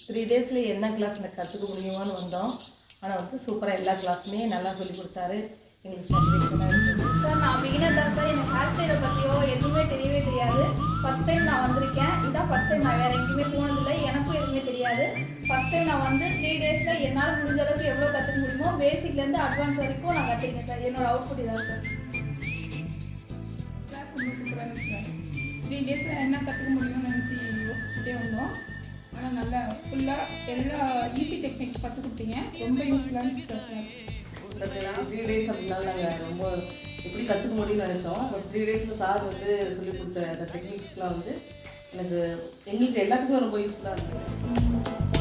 Three டேஸில் என்ன class எனக்கு கற்றுக்க முடியுமான்னு வந்தோம். ஆனால் வந்து சூப்பராக எல்லா கிளாஸுமே நல்லா சொல்லி கொடுத்தாரு. எங்களுக்கு சாட்டிஸ்ஃபேக்ஷனாக இருந்தது. சார் நான் பிகினர் தான் சார். எனக்கு ஹேர் ஸ்டைலை பற்றியோ எதுவுமே தெரியவே தெரியாது. ஃபஸ்ட் டைம் நான் வந்திருக்கேன். இதான் ஃபஸ்ட் டைம். நான் வேறு எங்கேயுமே போனதில்லை. எனக்கும் எதுவுமே தெரியாது. ஃபஸ்ட் டைம் நான் வந்து 3 டேஸில் என்னால் முடிஞ்ச அளவுக்கு எவ்வளோ கற்றுக்க முடியுமோ பேசிக்லேருந்து அட்வான்ஸ் வரைக்கும் நான் கற்றுக்கேன் சார். என்னோட அவுட்புட் இதான் சார். கிளாஸ் ரொம்ப சூப்பராக இருந்துச்சு சார். 3 டேஸில் என்ன கற்றுக்க முடியும்னு நினச்சி யோசிச்சுட்டே வந்தோம். ஆனால் நல்லா ஃபுல்லாக எல்லா ஈஸி டெக்னிக் கற்றுக் கொடுத்தீங்க. ரொம்ப யூஸ்ஃபுல்லாக இருந்துச்சு சார். 3 டேஸ் அப்படின்னால நாங்கள் ரொம்ப எப்படி கற்றுக்க முடியும்னு நினச்சோம். ஒரு 3 டேஸில் சார் வந்து சொல்லிக் கொடுத்த அந்த டெக்னிக்ஸ்லாம் வந்து எங்களுக்கு எல்லாத்துக்குமே ரொம்ப யூஸ்ஃபுல்லாக இருந்துச்சு.